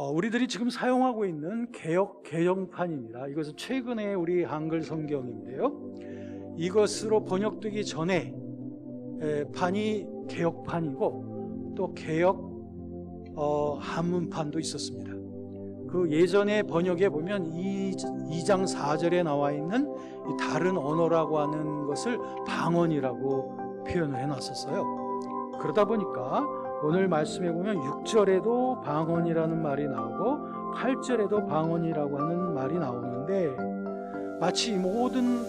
우리들이 지금 사용하고 있는 개역 개정판입니다. 이것은 최근에 우리 한글 성경인데요. 이것으로 번역되기 전에 판이 개역판이고 또 개역 한문판도 있었습니다. 그 예전의 번역에 보면 2장 4절에 나와 있는 이 다른 언어라고 하는 것을 방언이라고 표현을 해놨었어요. 그러다 보니까 오늘 말씀에 보면 6절에도 방언이라는 말이 나오고 8절에도 방언이라고 하는 말이 나오는데 마치 모든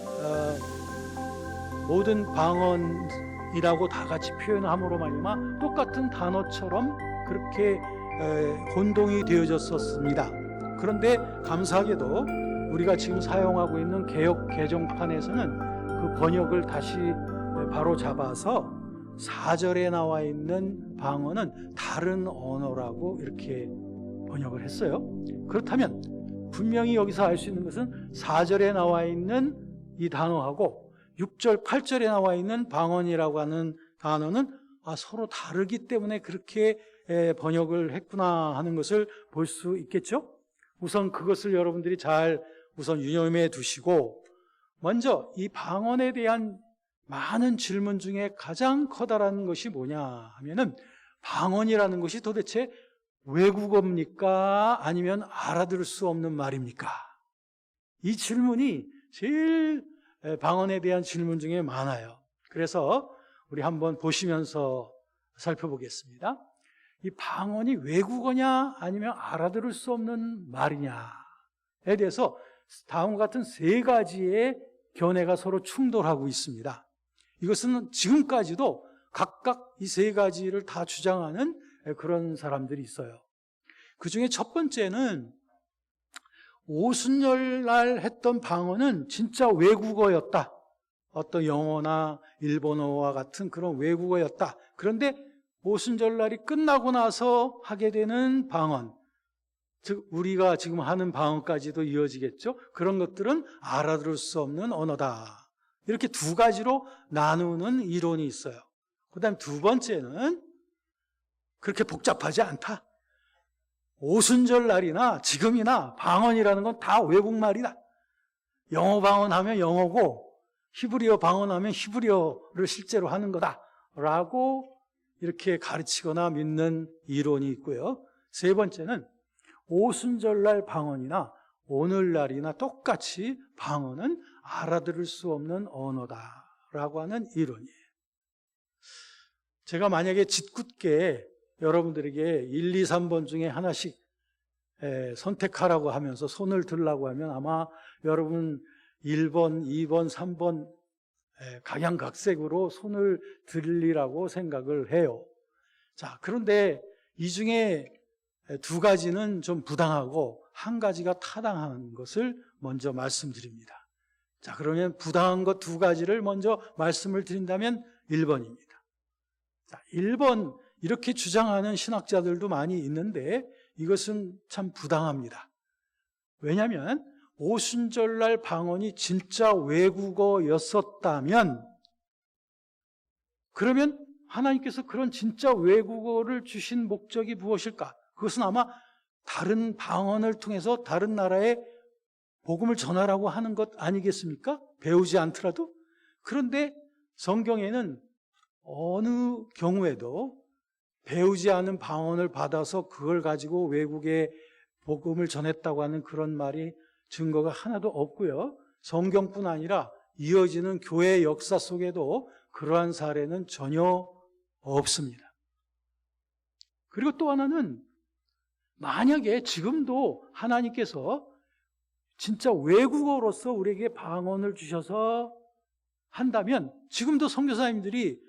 방언이라고 다 같이 표현함으로 말미암아 똑같은 단어처럼 그렇게 혼동이 되어졌었습니다. 그런데 감사하게도 우리가 지금 사용하고 있는 개역 개정판에서는 그 번역을 다시 바로 잡아서 4절에 나와 있는 방언은 다른 언어라고 이렇게 번역을 했어요. 그렇다면 분명히 여기서 알 수 있는 것은 4절에 나와 있는 이 단어하고 6절, 8절에 나와 있는 방언이라고 하는 단어는 서로 다르기 때문에 그렇게 번역을 했구나 하는 것을 볼 수 있겠죠? 우선 그것을 여러분들이 잘 유념해 두시고, 먼저 이 방언에 대한 많은 질문 중에 가장 커다란 것이 뭐냐 하면은 방언이라는 것이 도대체 외국어입니까? 아니면 알아들을 수 없는 말입니까? 이 질문이 제일 방언에 대한 질문 중에 많아요. 그래서 우리 한번 보시면서 살펴보겠습니다. 이 방언이 외국어냐 아니면 알아들을 수 없는 말이냐에 대해서 다음과 같은 세 가지의 견해가 서로 충돌하고 있습니다. 이것은 지금까지도 각각 이 세 가지를 다 주장하는 그런 사람들이 있어요. 그 중에 첫 번째는 오순절날 했던 방언은 진짜 외국어였다. 어떤 영어나 일본어와 같은 그런 외국어였다. 그런데 오순절날이 끝나고 나서 하게 되는 방언, 즉 우리가 지금 하는 방언까지도 이어지겠죠. 그런 것들은 알아들을 수 없는 언어다. 이렇게 두 가지로 나누는 이론이 있어요. 그 다음 두 번째는 그렇게 복잡하지 않다. 오순절날이나 지금이나 방언이라는 건 다 외국말이다. 영어 방언하면 영어고 히브리어 방언하면 히브리어를 실제로 하는 거다라고 이렇게 가르치거나 믿는 이론이 있고요. 세 번째는 오순절날 방언이나 오늘날이나 똑같이 방언은 알아들을 수 없는 언어다라고 하는 이론이에요. 제가 만약에 짓궂게 여러분들에게 1, 2, 3번 중에 하나씩 선택하라고 하면서 손을 들라고 하면 아마 여러분 1번, 2번, 3번 각양각색으로 손을 들리라고 생각을 해요. 자, 그런데 이 중에 두 가지는 좀 부당하고 한 가지가 타당한 것을 먼저 말씀드립니다. 자, 그러면 부당한 것 두 가지를 먼저 말씀을 드린다면 1번입니다. 자, 1번 이렇게 주장하는 신학자들도 많이 있는데 이것은 참 부당합니다. 왜냐하면 오순절날 방언이 진짜 외국어였었다면 그러면 하나님께서 그런 진짜 외국어를 주신 목적이 무엇일까? 그것은 아마 다른 방언을 통해서 다른 나라에 복음을 전하라고 하는 것 아니겠습니까? 배우지 않더라도. 그런데 성경에는 어느 경우에도 배우지 않은 방언을 받아서 그걸 가지고 외국에 복음을 전했다고 하는 그런 말이 증거가 하나도 없고요. 성경뿐 아니라 이어지는 교회 역사 속에도 그러한 사례는 전혀 없습니다. 그리고 또 하나는 만약에 지금도 하나님께서 진짜 외국어로서 우리에게 방언을 주셔서 한다면 지금도 선교사님들이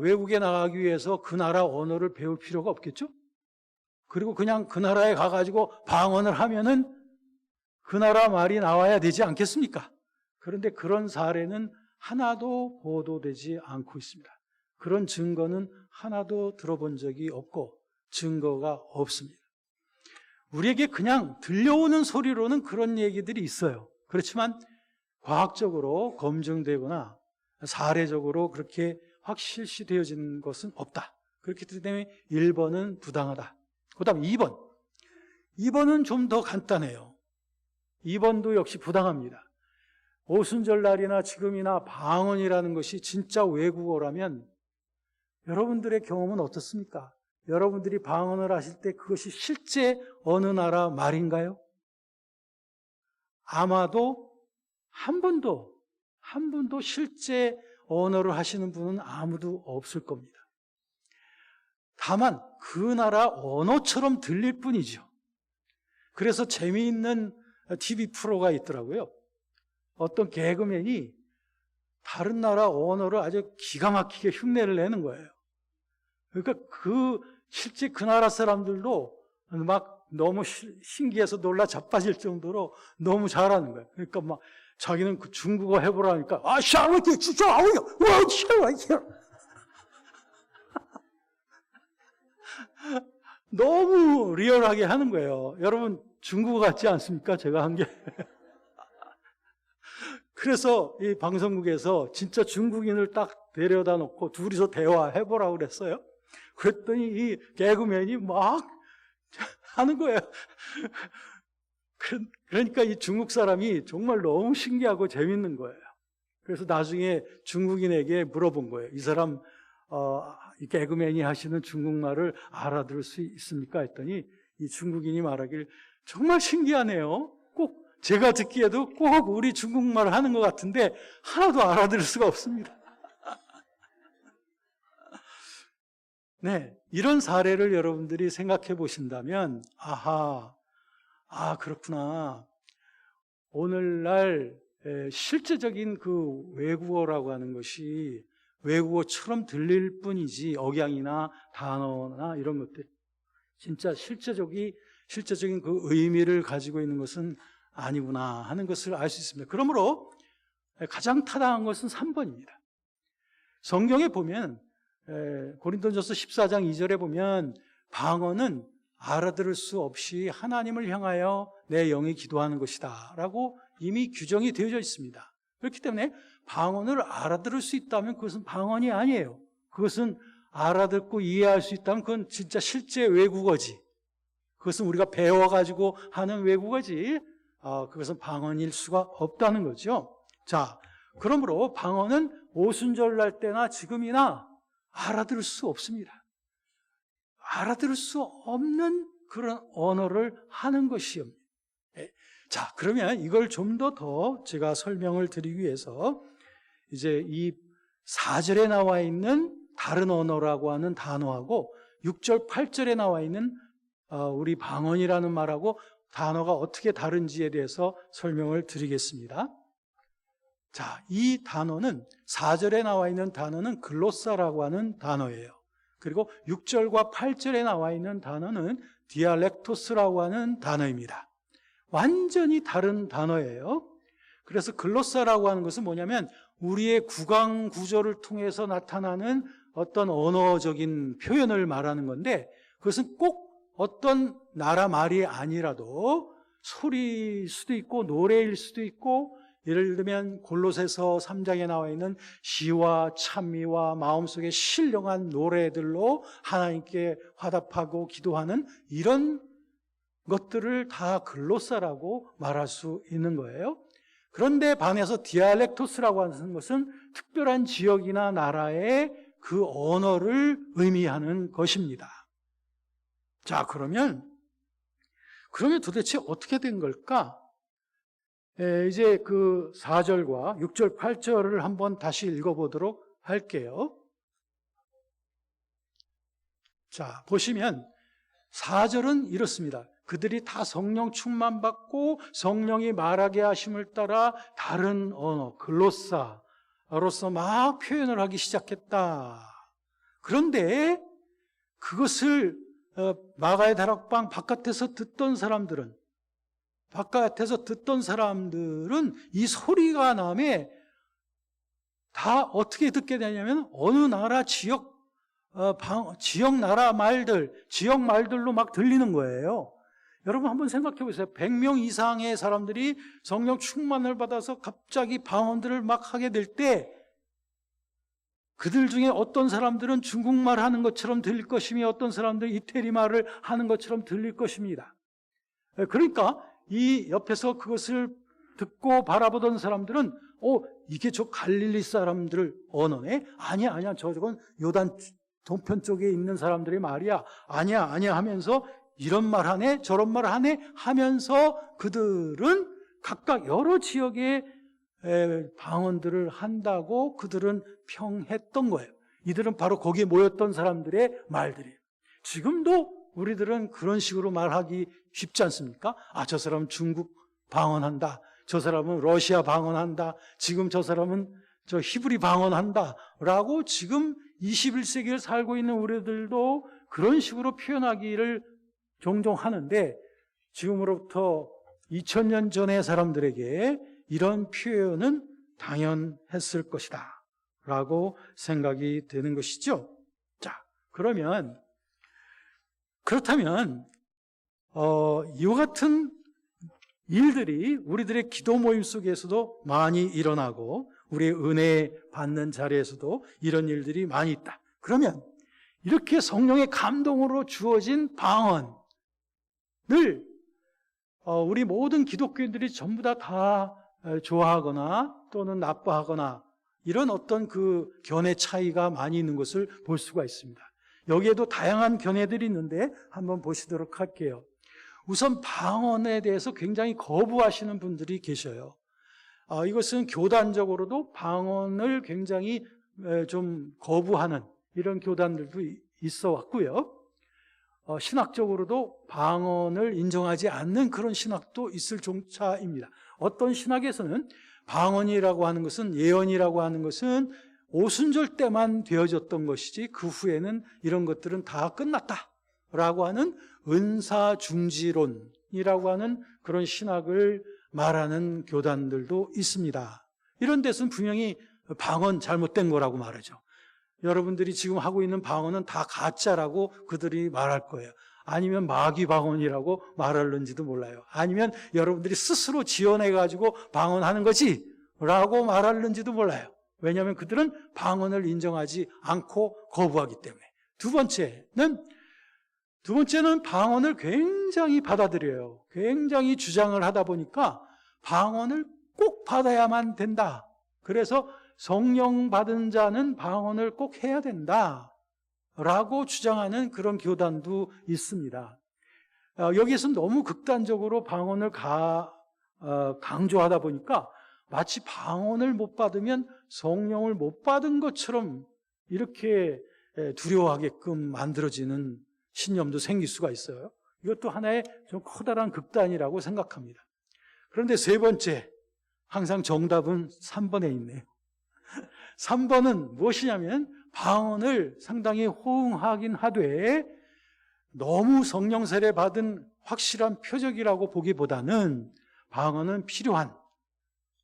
외국에 나가기 위해서 그 나라 언어를 배울 필요가 없겠죠? 그리고 그냥 그 나라에 가가지고 방언을 하면은 그 나라 말이 나와야 되지 않겠습니까? 그런데 그런 사례는 하나도 보도되지 않고 있습니다. 그런 증거는 하나도 들어본 적이 없고 증거가 없습니다. 우리에게 그냥 들려오는 소리로는 그런 얘기들이 있어요. 그렇지만 과학적으로 검증되거나 사례적으로 그렇게 확실시 되어진 것은 없다. 그렇기 때문에 1번은 부당하다. 그 다음 2번. 2번은 좀 더 간단해요. 2번도 역시 부당합니다. 오순절날이나 지금이나 방언이라는 것이 진짜 외국어라면 여러분들의 경험은 어떻습니까? 여러분들이 방언을 하실 때 그것이 실제 어느 나라 말인가요? 아마도 한 분도 실제 언어를 하시는 분은 아무도 없을 겁니다. 다만 그 나라 언어처럼 들릴 뿐이죠. 그래서 재미있는 TV 프로가 있더라고요. 어떤 개그맨이 다른 나라 언어를 아주 기가 막히게 흉내를 내는 거예요. 그러니까 실제 그 나라 사람들도 막 너무 신기해서 놀라 자빠질 정도로 너무 잘하는 거예요. 그러니까 막 자기는 그 중국어 해보라니까 샤워게 진짜 아우야 와 샤워야 너무 리얼하게 하는 거예요. 여러분 중국어 같지 않습니까? 제가 한 게. 그래서 이 방송국에서 진짜 중국인을 딱 데려다 놓고 둘이서 대화해보라고 그랬어요. 그랬더니 이 개그맨이 막 하는 거예요. 그러니까 이 중국 사람이 정말 너무 신기하고 재밌는 거예요. 그래서 나중에 중국인에게 물어본 거예요. 이 사람 이 개그맨이 하시는 중국말을 알아들을 수 있습니까? 했더니 이 중국인이 말하길 정말 신기하네요. 꼭 제가 듣기에도 꼭 우리 중국말을 하는 것 같은데 하나도 알아들을 수가 없습니다. 네, 이런 사례를 여러분들이 생각해 보신다면 그렇구나. 오늘날 실제적인 그 외국어라고 하는 것이 외국어처럼 들릴 뿐이지 억양이나 단어나 이런 것들 진짜 실제적인 그 의미를 가지고 있는 것은 아니구나 하는 것을 알 수 있습니다. 그러므로 가장 타당한 것은 3번입니다. 성경에 보면 고린도전서 14장 2절에 보면 방언은 알아들을 수 없이 하나님을 향하여 내 영이 기도하는 것이다 라고 이미 규정이 되어져 있습니다. 그렇기 때문에 방언을 알아들을 수 있다면 그것은 방언이 아니에요. 그것은 알아듣고 이해할 수 있다면 그건 진짜 실제 외국어지. 그것은 우리가 배워가지고 하는 외국어지. 그것은 방언일 수가 없다는 거죠. 자, 그러므로 방언은 오순절날 때나 지금이나 알아들을 수 없습니다. 알아들을 수 없는 그런 언어를 하는 것이요. 자, 그러면 이걸 좀 더 제가 설명을 드리기 위해서 이제 이 4절에 나와 있는 다른 언어라고 하는 단어하고 6절, 8절에 나와 있는 우리 방언이라는 말하고 단어가 어떻게 다른지에 대해서 설명을 드리겠습니다. 자, 이 단어는 4절에 나와 있는 단어는 글로사라고 하는 단어예요. 그리고 6절과 8절에 나와 있는 단어는 디알렉토스라고 하는 단어입니다. 완전히 다른 단어예요. 그래서 글로사라고 하는 것은 뭐냐면 우리의 구강 구조를 통해서 나타나는 어떤 언어적인 표현을 말하는 건데 그것은 꼭 어떤 나라 말이 아니라도 소리일 수도 있고 노래일 수도 있고 예를 들면 골로새서 3장에 나와 있는 시와 찬미와 마음속에 신령한 노래들로 하나님께 화답하고 기도하는 이런 것들을 다 글로사라고 말할 수 있는 거예요. 그런데 반해서 디알렉토스라고 하는 것은 특별한 지역이나 나라의 그 언어를 의미하는 것입니다. 자, 그러면 도대체 어떻게 된 걸까? 이제 그 4절과 6절, 8절을 한번 다시 읽어보도록 할게요. 자, 보시면 4절은 이렇습니다. 그들이 다 성령 충만받고 성령이 말하게 하심을 따라 다른 언어, 글로사로서 막 표현을 하기 시작했다. 그런데 그것을 마가의 다락방 바깥에서 듣던 사람들은 이 소리가 남에 다 어떻게 듣게 되냐면 어느 나라 지역 나라 말들, 지역 말들로 막 들리는 거예요. 여러분 한번 생각해 보세요. 100명 이상의 사람들이 성령 충만을 받아서 갑자기 방언들을 막 하게 될 때 그들 중에 어떤 사람들은 중국말 하는 것처럼 들릴 것이며 어떤 사람들은 이태리 말을 하는 것처럼 들릴 것입니다. 그러니까 이 옆에서 그것을 듣고 바라보던 사람들은 이게 저 갈릴리 사람들 언어네? 아니야 저건 요단 동편 쪽에 있는 사람들의 말이야. 아니야 하면서 이런 말 하네 저런 말 하네 하면서 그들은 각각 여러 지역의 방언들을 한다고 그들은 평했던 거예요. 이들은 바로 거기에 모였던 사람들의 말들이에요. 지금도 우리들은 그런 식으로 말하기 쉽지 않습니까? 저 사람은 중국 방언한다. 저 사람은 러시아 방언한다. 지금 저 사람은 저 히브리 방언한다. 라고 지금 21세기를 살고 있는 우리들도 그런 식으로 표현하기를 종종 하는데, 지금으로부터 2000년 전의 사람들에게 이런 표현은 당연했을 것이다 라고 생각이 되는 것이죠. 자, 그렇다면 이와 같은 일들이 우리들의 기도 모임 속에서도 많이 일어나고 우리의 은혜 받는 자리에서도 이런 일들이 많이 있다. 그러면 이렇게 성령의 감동으로 주어진 방언을 우리 모든 기독교인들이 전부 다 좋아하거나 또는 나빠하거나 이런 어떤 그 견해 차이가 많이 있는 것을 볼 수가 있습니다. 여기에도 다양한 견해들이 있는데 한번 보시도록 할게요. 우선 방언에 대해서 굉장히 거부하시는 분들이 계셔요. 이것은 교단적으로도 방언을 굉장히 좀 거부하는 이런 교단들도 있어 왔고요. 신학적으로도 방언을 인정하지 않는 그런 신학도 있을 종차입니다. 어떤 신학에서는 방언이라고 하는 것은, 예언이라고 하는 것은 오순절 때만 되어졌던 것이지 그 후에는 이런 것들은 다 끝났다라고 하는 은사중지론이라고 하는 그런 신학을 말하는 교단들도 있습니다. 이런 데서는 분명히 방언 잘못된 거라고 말하죠. 여러분들이 지금 하고 있는 방언은 다 가짜라고 그들이 말할 거예요. 아니면 마귀 방언이라고 말할는지도 몰라요. 아니면 여러분들이 스스로 지어내가지고 방언하는 거지 라고 말할는지도 몰라요. 왜냐하면 그들은 방언을 인정하지 않고 거부하기 때문에. 두 번째는 방언을 굉장히 받아들여요. 굉장히 주장을 하다 보니까 방언을 꼭 받아야만 된다. 그래서 성령 받은 자는 방언을 꼭 해야 된다 라고 주장하는 그런 교단도 있습니다. 여기에서는 너무 극단적으로 방언을 강조하다 보니까 마치 방언을 못 받으면 성령을 못 받은 것처럼 이렇게 두려워하게끔 만들어지는 신념도 생길 수가 있어요. 이것도 하나의 좀 커다란 극단이라고 생각합니다. 그런데 세 번째, 항상 정답은 3번에 있네요. 3번은 무엇이냐면 방언을 상당히 호응하긴 하되 너무 성령 세례 받은 확실한 표적이라고 보기보다는 방언은 필요한,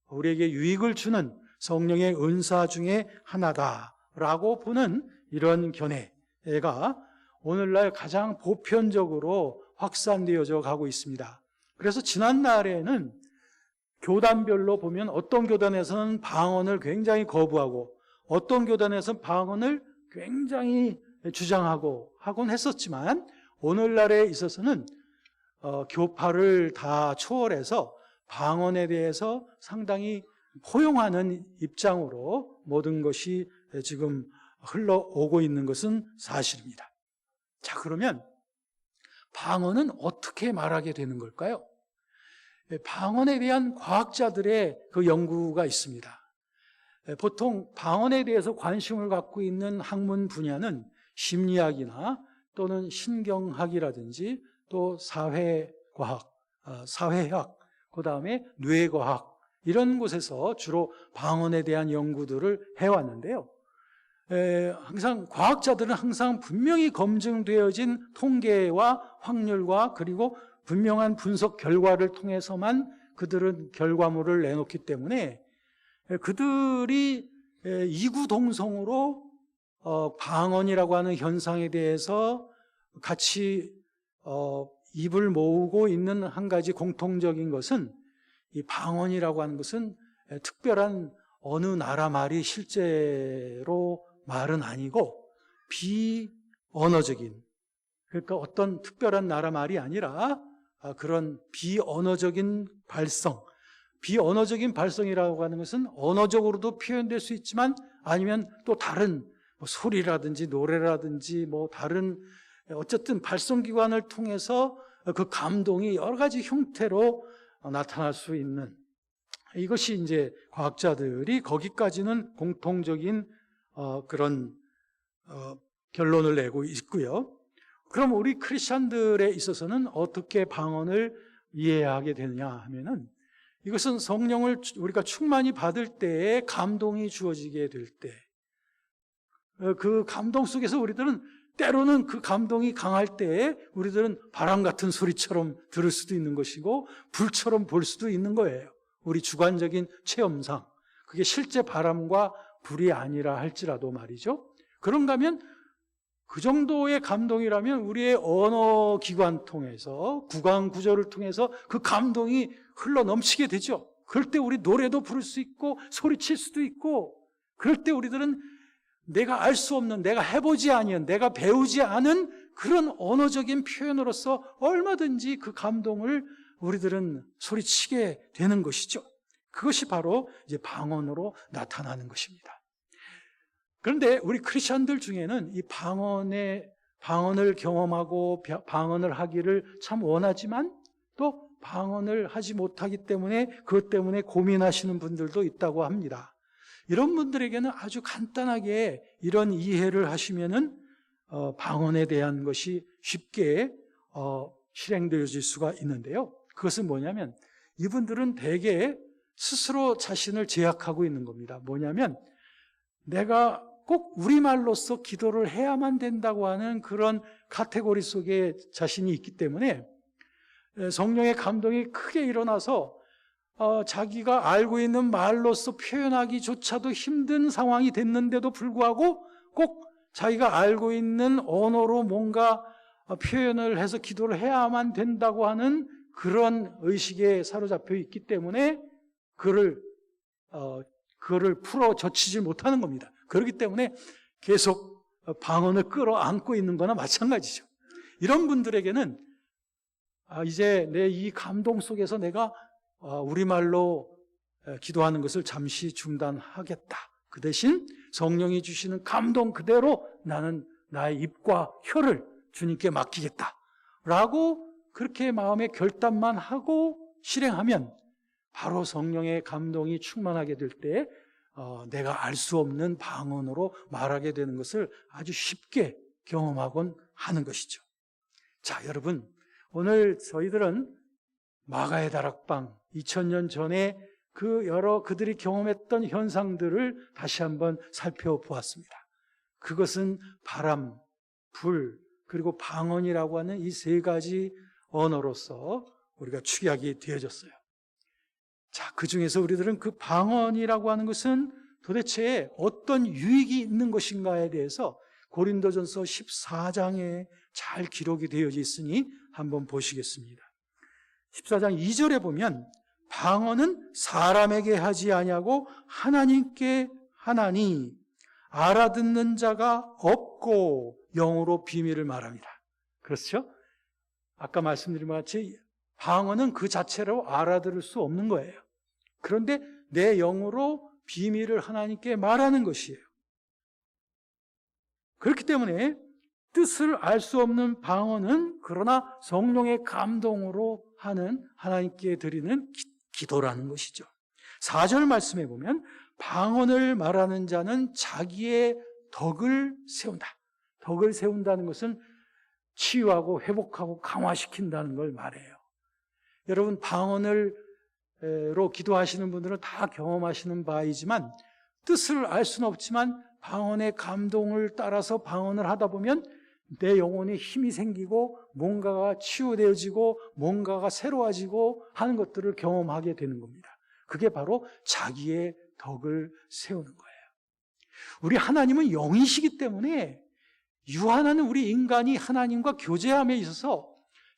우리에게 유익을 주는 성령의 은사 중에 하나다라고 보는 이런 견해가 오늘날 가장 보편적으로 확산되어져 가고 있습니다. 그래서 지난날에는 교단별로 보면 어떤 교단에서는 방언을 굉장히 거부하고 어떤 교단에서는 방언을 굉장히 주장하고 하곤 했었지만, 오늘날에 있어서는 교파를 다 초월해서 방언에 대해서 상당히 포용하는 입장으로 모든 것이 지금 흘러오고 있는 것은 사실입니다. 자, 그러면 방언은 어떻게 말하게 되는 걸까요? 방언에 대한 과학자들의 그 연구가 있습니다. 보통 방언에 대해서 관심을 갖고 있는 학문 분야는 심리학이나 또는 신경학이라든지 또 사회과학, 사회학, 그 다음에 뇌과학, 이런 곳에서 주로 방언에 대한 연구들을 해왔는데요. 항상 과학자들은 항상 분명히 검증되어진 통계와 확률과 그리고 분명한 분석 결과를 통해서만 그들은 결과물을 내놓기 때문에 그들이 이구동성으로 방언이라고 하는 현상에 대해서 같이 입을 모으고 있는 한 가지 공통적인 것은, 이 방언이라고 하는 것은 특별한 어느 나라 말이 실제로 말은 아니고 비언어적인, 그러니까 어떤 특별한 나라 말이 아니라 그런 비언어적인 발성, 비언어적인 발성이라고 하는 것은 언어적으로도 표현될 수 있지만 아니면 또 다른 소리라든지 노래라든지 다른 어쨌든 발성기관을 통해서 그 감동이 여러 가지 형태로 나타날 수 있는, 이것이 이제 과학자들이 거기까지는 공통적인 그런 결론을 내고 있고요. 그럼 우리 크리스천들에 있어서는 어떻게 방언을 이해하게 되느냐 하면은, 이것은 성령을 우리가 충만히 받을 때에 감동이 주어지게 될 때, 그 감동 속에서 우리들은 때로는 그 감동이 강할 때에 우리들은 바람 같은 소리처럼 들을 수도 있는 것이고 불처럼 볼 수도 있는 거예요. 우리 주관적인 체험상. 그게 실제 바람과 불이 아니라 할지라도 말이죠. 그런가 하면 그 정도의 감동이라면 우리의 언어 기관 통해서, 구강 구조를 통해서 그 감동이 흘러 넘치게 되죠. 그럴 때 우리 노래도 부를 수 있고 소리칠 수도 있고, 그럴 때 우리들은 내가 알 수 없는, 내가 해보지 아니한, 내가 배우지 않은 그런 언어적인 표현으로서 얼마든지 그 감동을 우리들은 소리치게 되는 것이죠. 그것이 바로 이제 방언으로 나타나는 것입니다. 그런데 우리 크리스천들 중에는 이 방언을 경험하고 방언을 하기를 참 원하지만 또 방언을 하지 못하기 때문에 그것 때문에 고민하시는 분들도 있다고 합니다. 이런 분들에게는 아주 간단하게 이런 이해를 하시면은 방언에 대한 것이 쉽게 실행되어질 수가 있는데요. 그것은 뭐냐면, 이분들은 대개 스스로 자신을 제약하고 있는 겁니다. 뭐냐면, 내가 꼭 우리말로서 기도를 해야만 된다고 하는 그런 카테고리 속에 자신이 있기 때문에 성령의 감동이 크게 일어나서 자기가 알고 있는 말로서 표현하기조차도 힘든 상황이 됐는데도 불구하고 꼭 자기가 알고 있는 언어로 뭔가 표현을 해서 기도를 해야만 된다고 하는 그런 의식에 사로잡혀 있기 때문에 그거를 풀어 젖히지 못하는 겁니다. 그렇기 때문에 계속 방언을 끌어안고 있는 거나 마찬가지죠. 이런 분들에게는 이제 내 이 감동 속에서 내가 우리말로 기도하는 것을 잠시 중단하겠다. 그 대신 성령이 주시는 감동 그대로 나는 나의 입과 혀를 주님께 맡기겠다 라고 그렇게 마음의 결단만 하고 실행하면 바로 성령의 감동이 충만하게 될 때 내가 알 수 없는 방언으로 말하게 되는 것을 아주 쉽게 경험하곤 하는 것이죠. 자, 여러분, 오늘 저희들은 마가의 다락방 2000년 전에 그들이 경험했던 현상들을 다시 한번 살펴보았습니다. 그것은 바람, 불, 그리고 방언이라고 하는 이 세 가지 언어로서 우리가 추기하게 되어졌어요. 자, 그 중에서 우리들은 그 방언이라고 하는 것은 도대체 어떤 유익이 있는 것인가에 대해서 고린도전서 14장에 잘 기록이 되어져 있으니 한번 보시겠습니다. 14장 2절에 보면 방언은 사람에게 하지 아니하고 하나님께 하나니 알아듣는 자가 없고 영으로 비밀을 말합니다. 그렇죠? 아까 말씀드린 것 같이 방언은 그 자체로 알아들을 수 없는 거예요. 그런데 내 영으로 비밀을 하나님께 말하는 것이에요. 그렇기 때문에 뜻을 알 수 없는 방언은 그러나 성령의 감동으로 하는 하나님께 드리는 기도라는 것이죠. 4절 말씀에 보면 방언을 말하는 자는 자기의 덕을 세운다. 덕을 세운다는 것은 치유하고 회복하고 강화시킨다는 걸 말해요. 여러분, 방언으로 기도하시는 분들은 다 경험하시는 바이지만 뜻을 알 수는 없지만 방언의 감동을 따라서 방언을 하다 보면 내 영혼에 힘이 생기고 뭔가가 치유되어지고 뭔가가 새로워지고 하는 것들을 경험하게 되는 겁니다. 그게 바로 자기의 덕을 세우는 거예요. 우리 하나님은 영이시기 때문에 유한한 우리 인간이 하나님과 교제함에 있어서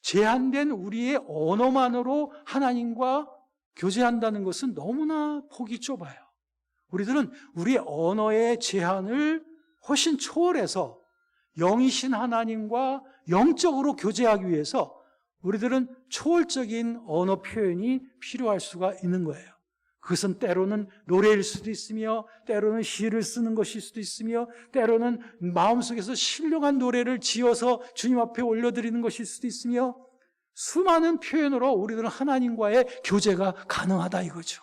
제한된 우리의 언어만으로 하나님과 교제한다는 것은 너무나 폭이 좁아요. 우리들은 우리의 언어의 제한을 훨씬 초월해서 영이신 하나님과 영적으로 교제하기 위해서 우리들은 초월적인 언어 표현이 필요할 수가 있는 거예요. 그것은 때로는 노래일 수도 있으며, 때로는 시를 쓰는 것일 수도 있으며, 때로는 마음속에서 신령한 노래를 지어서 주님 앞에 올려드리는 것일 수도 있으며, 수많은 표현으로 우리들은 하나님과의 교제가 가능하다 이거죠.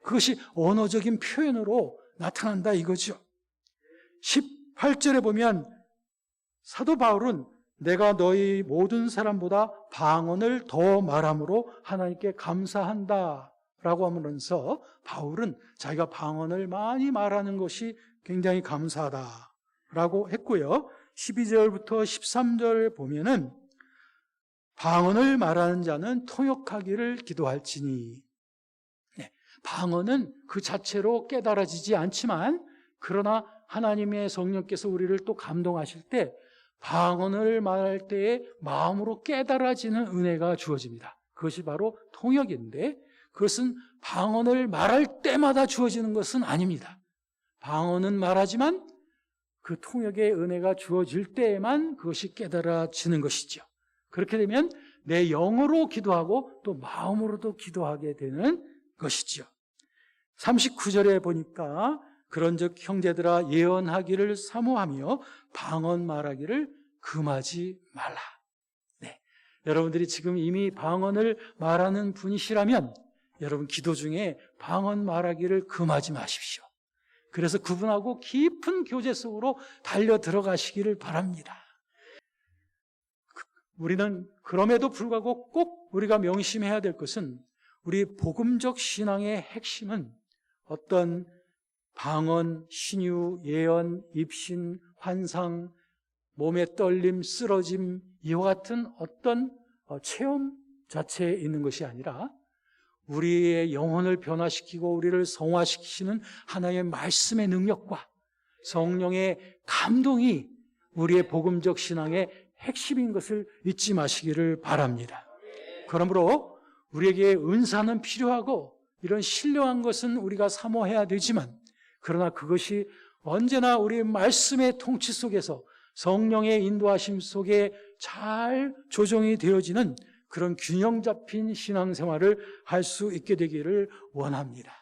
그것이 언어적인 표현으로 나타난다 이거죠. 18절에 보면 사도 바울은 내가 너희 모든 사람보다 방언을 더 말함으로 하나님께 감사한다 라고 하면서 바울은 자기가 방언을 많이 말하는 것이 굉장히 감사하다 라고 했고요. 12절부터 13절 보면은 방언을 말하는 자는 통역하기를 기도할지니, 방언은 그 자체로 깨달아지지 않지만, 그러나 하나님의 성령께서 우리를 또 감동하실 때 방언을 말할 때에 마음으로 깨달아지는 은혜가 주어집니다. 그것이 바로 통역인데, 그것은 방언을 말할 때마다 주어지는 것은 아닙니다. 방언은 말하지만 그 통역의 은혜가 주어질 때에만 그것이 깨달아지는 것이죠. 그렇게 되면 내 영어로 기도하고 또 마음으로도 기도하게 되는 것이죠. 39절에 보니까 그런즉 형제들아 예언하기를 사모하며 방언 말하기를 금하지 말라. 여러분들이 지금 이미 방언을 말하는 분이시라면 여러분 기도 중에 방언 말하기를 금하지 마십시오. 그래서 그분하고 깊은 교제 속으로 달려 들어가시기를 바랍니다. 우리는 그럼에도 불구하고 꼭 우리가 명심해야 될 것은, 우리 복음적 신앙의 핵심은 어떤 방언, 신유, 예언, 입신, 환상, 몸의 떨림, 쓰러짐, 이와 같은 어떤 체험 자체에 있는 것이 아니라 우리의 영혼을 변화시키고 우리를 성화시키시는 하나님의 말씀의 능력과 성령의 감동이 우리의 복음적 신앙의 핵심인 것을 잊지 마시기를 바랍니다. 그러므로 우리에게 은사는 필요하고 이런 신령한 것은 우리가 사모해야 되지만, 그러나 그것이 언제나 우리 말씀의 통치 속에서 성령의 인도하심 속에 잘 조정이 되어지는 그런 균형 잡힌 신앙생활을 할 수 있게 되기를 원합니다.